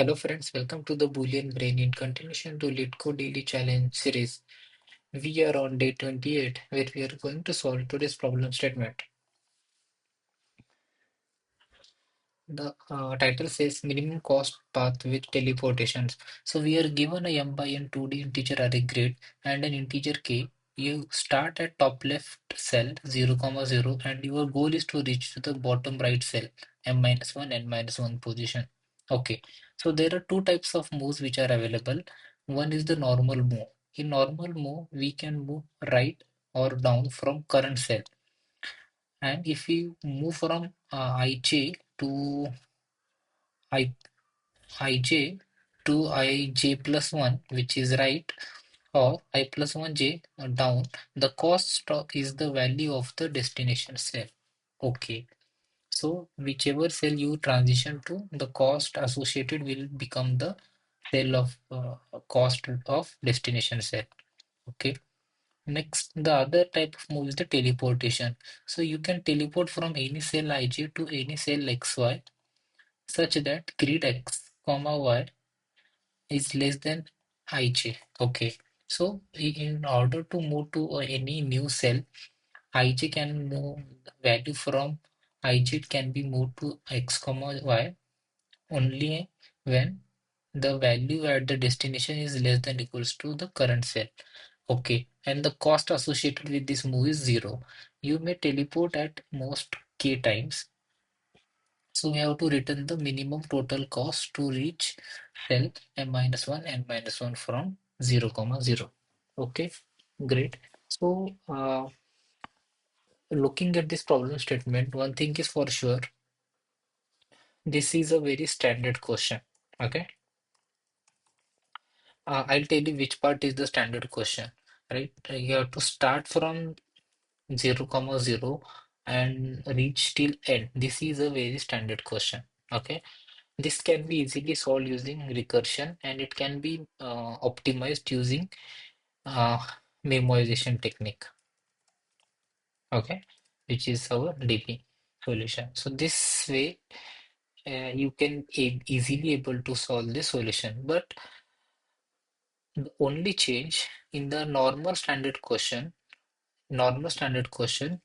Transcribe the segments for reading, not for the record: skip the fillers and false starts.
Hello friends, welcome to the Boolean Brain in continuation to LeetCode Daily Challenge series. We are on day 28 where we are going to solve today's problem statement. The title says minimum cost path with teleportations. So we are given a m by n 2D integer array grid and an integer k. You start at top left cell 0, 0 and your goal is to reach to the bottom right cell m minus 1 n minus 1 position. Okay, so there are two types of moves which are available. One is the normal move. In normal move, we can move right or down from current cell. And if we move from ij to I ij to ij plus 1, which is right, or I plus 1j down, the cost is the value of the destination cell. Okay, so whichever cell you transition to, the cost associated will become the cell of cost of destination cell. Okay. Next, the other type of move is the teleportation. So you can teleport from any cell ij to any cell xy such that grid x comma y is less than ij. Okay, so in order to move to any new cell, ij can move value from ij can be moved to x comma y only when the value at the destination is less than equals to the current cell. Okay, and the cost associated with this move is zero. You may teleport at most k times. So we have to return the minimum total cost to reach cell m minus 1 n minus 1 from 0, comma 0. Okay, great. So looking at this problem statement, one thing is for sure, this is a very standard question. Okay, I'll tell you which part is the standard question, right? You have to start from 0, comma 0 and reach till end. This is a very standard question. Okay, this can be easily solved using recursion and it can be optimized using uh, memoization technique. Okay, which is our DP solution. So this way you can easily able to solve this solution. But the only change in the normal standard question,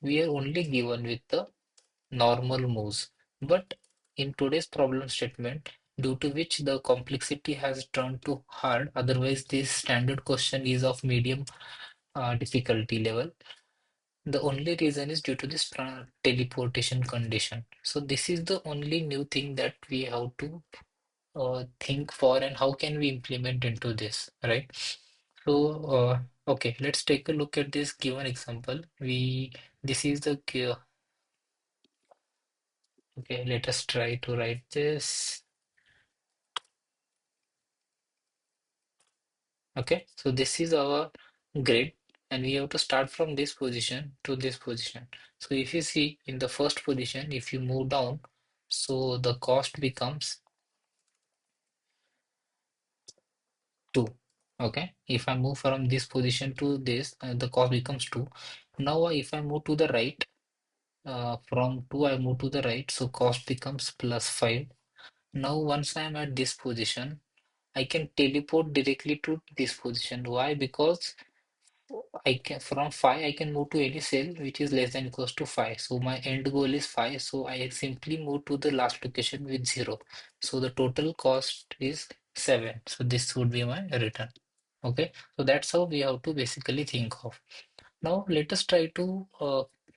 we are only given with the normal moves. But in today's problem statement, due to which the complexity has turned to hard, otherwise this standard question is of medium difficulty level. The only reason is due to this teleportation condition. So this is the only new thing that we have to think for and how can we implement into this, right? So, okay, let's take a look at this given example. This is the, okay, let us try to write this. Okay, so this is our grid and we have to start from this position to this position. So if you see in the first position, if you move down, so the cost becomes 2. Okay, if I move from this position to this, the cost becomes 2. Now if I move to the right, from 2 I move to the right, so cost becomes plus 5. Now once I am at this position, I can teleport directly to this position. Why? Because I can from 5 I can move to any cell which is less than equals to 5. So my end goal is 5. So I simply move to the last location with 0. So the total cost is 7. So this would be my return. Okay. So that's how we have to basically think of. Now let us try to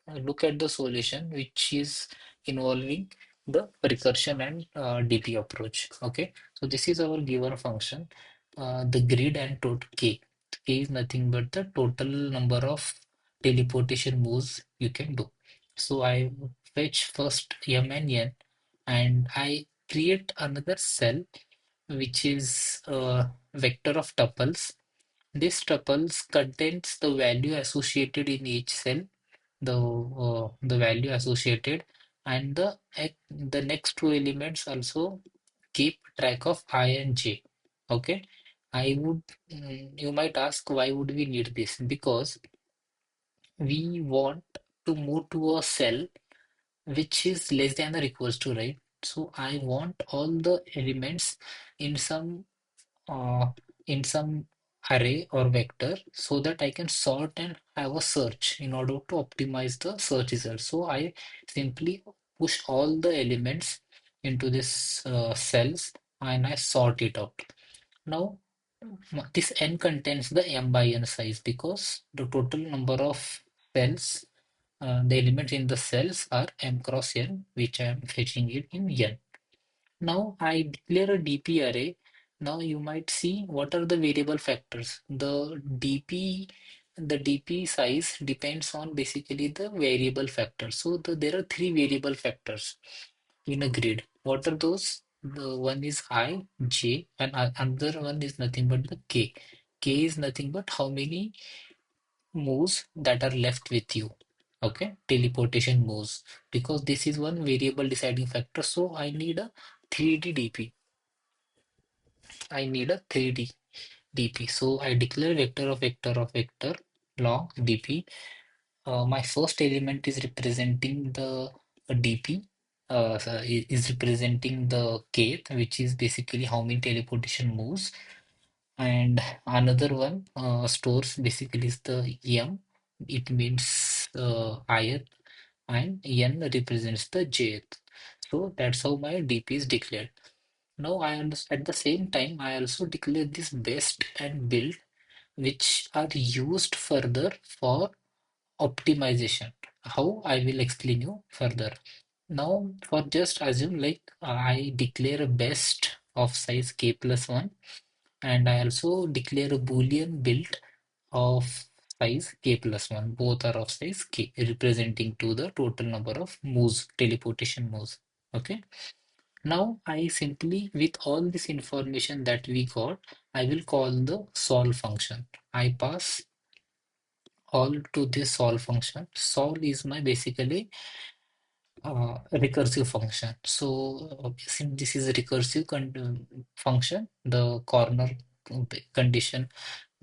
look at the solution which is involving the recursion and DP approach. Okay, so this is our given function, the grid and total k. K is nothing but the total number of teleportation moves you can do. So I fetch first m and n and I create another cell which is a vector of tuples. This tuples contains the value associated in each cell, the value associated, and the next two elements also keep track of I and j. Okay, you might ask why would we need this? Because we want to move to a cell which is less than or equals to, right? So I want all the elements in some uh, in some array or vector so that I can sort and have a search in order to optimize the search result. So I simply push all the elements into this cells and I sort it out. Now this n contains the m by n size because the total number of cells, the elements in the cells are m cross n, which I am fetching it in n. Now I declare a DP array. Now you might see what are the variable factors. The DP size depends on basically the variable factors. So there are three variable factors in a grid. What are those? The one is I, J, and another one is nothing but the K. K is nothing but how many moves that are left with you. Okay, teleportation moves. Because this is one variable deciding factor, so I need a 3D DP. I need a 3D DP. So I declare vector of vector long DP. My first element is representing the DP. Is representing the K, which is basically how many teleportation moves. And another one stores basically is the M. It means ith, and N represents the jth. So that's how my DP is declared. Now I understand at the same time I also declare this best and build, which are used further for optimization. How I will explain you further. Now for just assume like I declare a best of size k plus 1, and I also declare a boolean build of size k plus 1. Both are of size k, representing to the total number of moves, teleportation moves. Okay. Now I simply, with all this information that we got, I will call the solve function. I pass all to this solve function. Solve is my basically recursive function. So since this is a recursive function, the corner condition,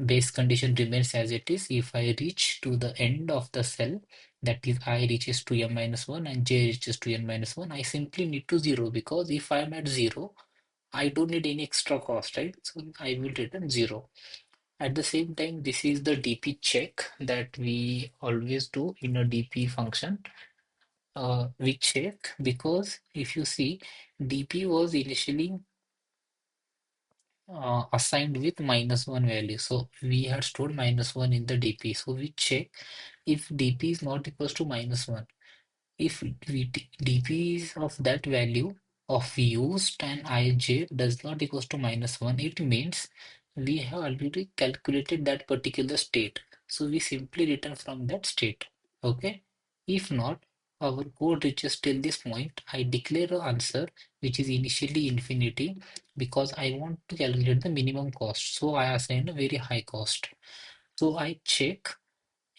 base condition remains as it is. If I reach to the end of the cell, that is I reaches to m minus 1 and j reaches to n minus 1, I simply need to 0, because if I am at 0, I don't need any extra cost, right? So I will return 0. At the same time, this is the DP check that we always do in a DP function. We check because if you see, DP was initially assigned with minus 1 value. So we had stored minus 1 in the DP. So we check if DP is not equals to minus 1. If DP is of that value of used and ij does not equals to minus 1, it means we have already calculated that particular state. So we simply return from that state. Okay. If not, our code reaches till this point. I declare an answer which is initially infinity because I want to calculate the minimum cost. So I assign a very high cost. So I check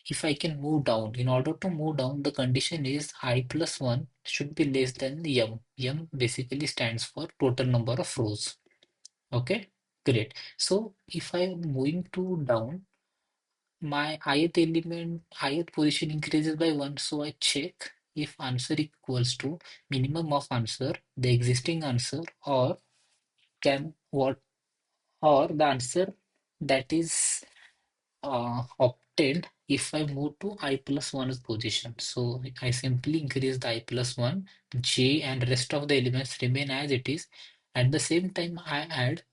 if I can move down. In order to move down, the condition is I plus 1 should be less than m. M basically stands for total number of rows. Okay, great. So if I am moving to down, my ith position increases by 1. So I check if answer equals to minimum of answer, the existing answer, or can what or the answer that is obtained if I move to I plus 1's position. So I simply increase the I plus 1, j, and rest of the elements remain as it is. At the same time, I add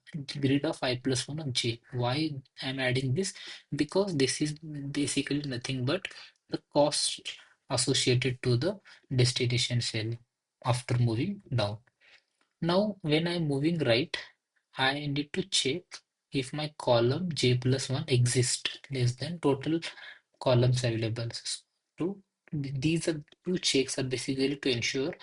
grid of I plus 1 of j. Why I'm adding this? Because this is basically nothing but the cost associated to the destination cell after moving down. Now, when I'm moving right, I need to check if my column j plus 1 exists less than total columns available. So these are two checks are basically to ensure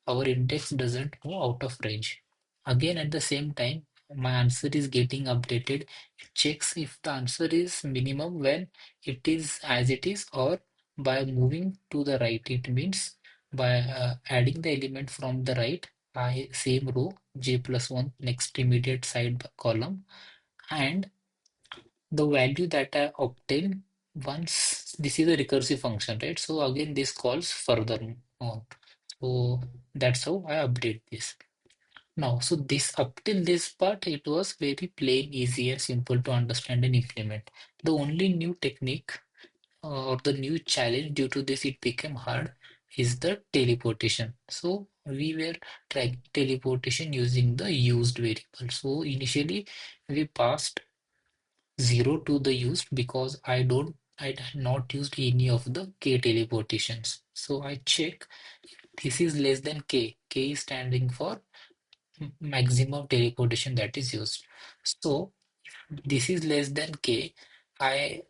our index doesn't go out of range. Again, at the same time, my answer is getting updated. It checks if the answer is minimum when it is as it is, or by moving to the right. It means by adding the element from the right, I same row j plus 1 next immediate side column, and the value that I obtain once this is a recursive function, right? So again, this calls further on. So That's how I update this. Now, so this up till this part, it was very plain, easy, and simple to understand and implement. The only new technique or the new challenge due to this, it became hard, is the teleportation. So we were trying teleportation using the used variable. So initially we passed 0 to the used because I had not used any of the k teleportations. So I check this is less than k. K is standing for maximum teleportation that is used. So this is less than k. I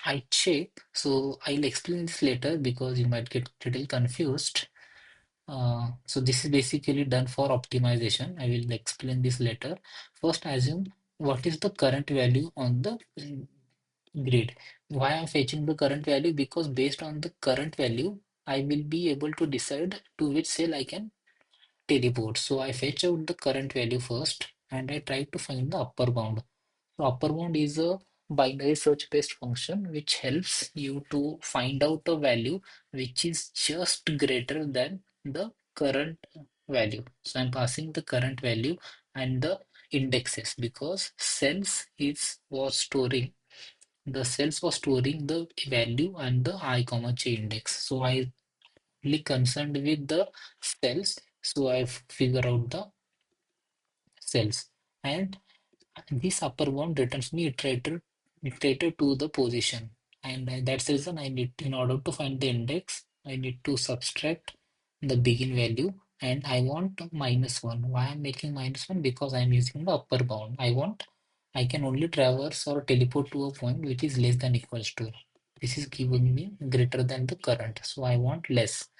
I check. So I'll explain this later because you might get a little confused. So this is basically done for optimization. I will explain this later. First, assume what is the current value on the grid. Why I'm fetching the current value? Because based on the current value, I will be able to decide to which cell I can teleport. So I fetch out the current value first and I try to find the upper bound. So upper bound is a binary search based function which helps you to find out a value which is just greater than the current value. So I'm passing the current value and the indexes because cells was storing the value and the I comma j index. So I really concerned with the cells. So I figure out the cells and this upper bound returns me iterator to the position. And that's the reason I need, in order to find the index, I need to subtract the begin value and I want -1. Why I'm making -1? Because I'm using the upper bound. I can only traverse or teleport to a point which is less than equals to. This is giving me greater than the current. So I want less.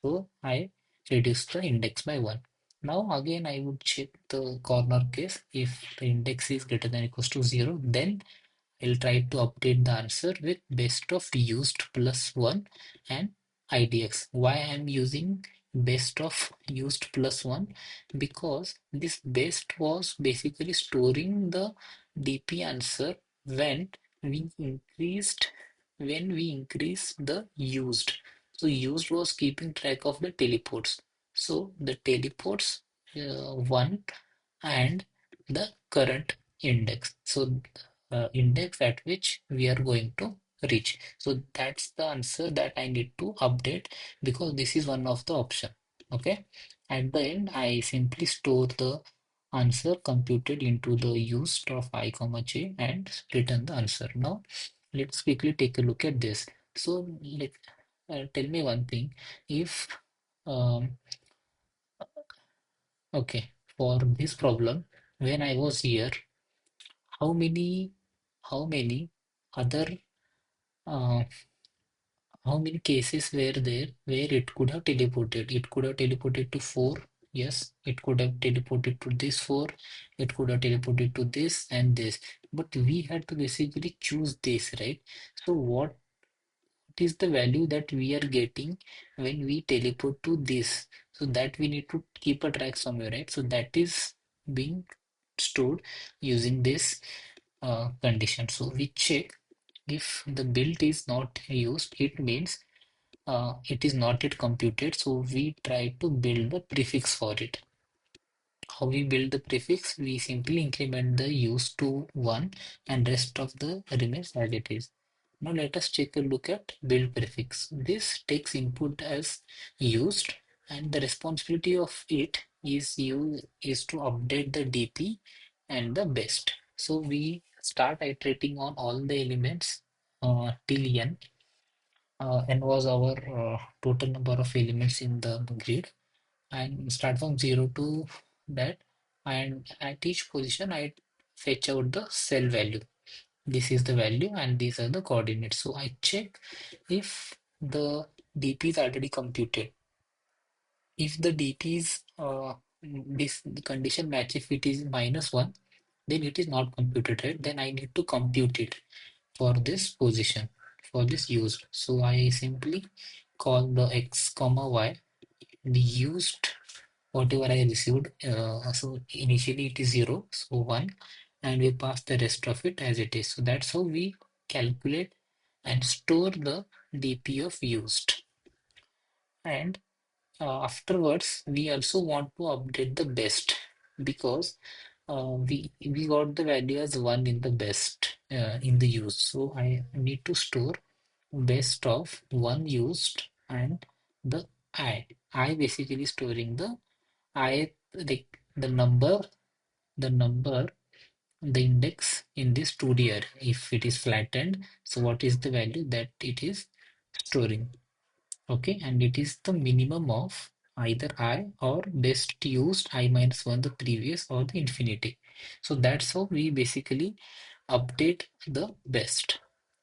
So I reduce the index by 1. Now again I would check the corner case. If the index is greater than equals to 0, then I'll try to update the answer with best of used plus 1 and IDX. Why I'm using best of used plus 1? Because this best was basically storing the DP answer when we increased the used. So used was keeping track of the teleports. So the teleports 1 and the current index. So index at which we are going to reach. So that's the answer that I need to update because this is one of the option. Okay. At the end, I simply store the answer computed into the used of I comma j and return the answer. Now, let's quickly take a look at this. So tell me one thing. If um, okay, for this problem, when I was here, how many other uh, how many cases were there where it could have teleported? It could have teleported to 4. Yes, it could have teleported to this 4. It could have teleported to this and this. But we had to basically choose this, right? So what is the value that we are getting when we teleport to this? So that we need to keep a track somewhere, right? So that is being stored using this condition. So we check if the build is not used, it means it is not yet computed. So we try to build the prefix for it. How we build the prefix? We simply increment the use to 1 and rest of the remains as it is. Now let us take a look at build prefix. This takes input as used and the responsibility of it is to update the DP and the best. So we start iterating on all the elements till n. N was our total number of elements in the grid and start from 0 to that, and at each position I fetch out the cell value. This is the value and these are the coordinates. So I check if the DP is already computed. If the DP is this the condition match, if it is -1, then it is not computed, right? Then I need to compute it for this position, for this used. So I simply call the x comma y, the used whatever I received. So initially it is 0, so 1, and we pass the rest of it as it is. So that's how we calculate and store the DP of used. And Afterwards, we also want to update the best because we got the value as one in the best in the use. So I need to store best of one used and the I basically storing the I like the number the index in this 2D array. If it is flattened, so what is the value that it is storing? Okay, and it is the minimum of either I or best used I minus one, the previous or the infinity. So that's how we basically update the best.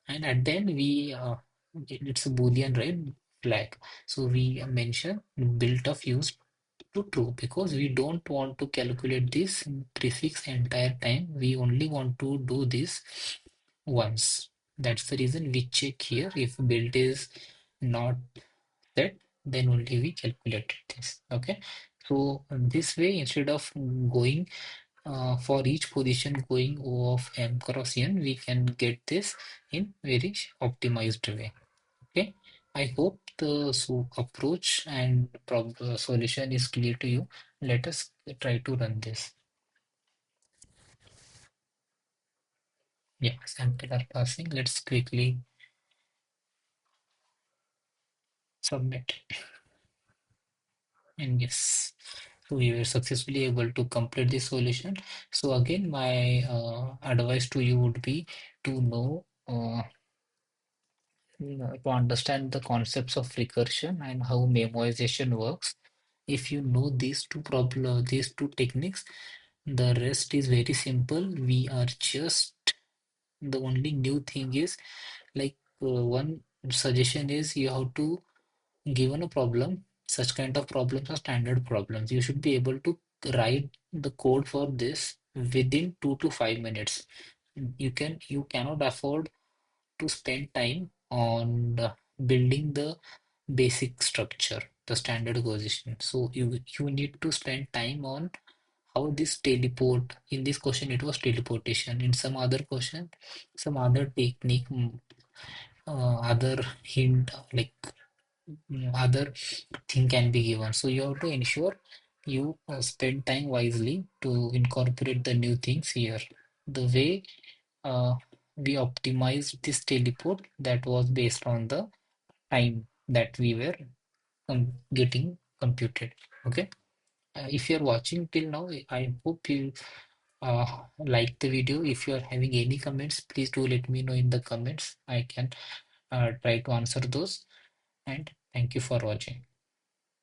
And at the end, it's a Boolean, right? Flag. So we mention built of used to true because we don't want to calculate this prefix entire time. We only want to do this once. That's the reason we check here if build is not set, then only we calculated this. Okay. So this way, instead of going for each position going O of m cross n, we can get this in very optimized way. Okay. I hope the approach and solution is clear to you. Let us try to run this. Yeah, sample are passing. Let's quickly submit. And yes, so we were successfully able to complete this solution. So again, my advice to you would be to know to understand the concepts of recursion and how memoization works. If you know these two techniques, the rest is very simple. We are just the only new thing is like one suggestion is you have to given a problem. Such kind of problems are standard problems. You should be able to write the code for this within 2 to 5 minutes. You cannot afford to spend time on building the basic structure, the standard position. So you need to spend time on how this teleport. In this question, it was teleportation. In some other question, some other technique, other hint, like other thing can be given. So you have to ensure you spend time wisely to incorporate the new things here. The way uh, we optimized this teleport that was based on the time that we were getting computed. Okay. If you're watching till now, I hope you like the video. If you are having any comments, please do let me know in the comments. I can try to answer those. And thank you for watching.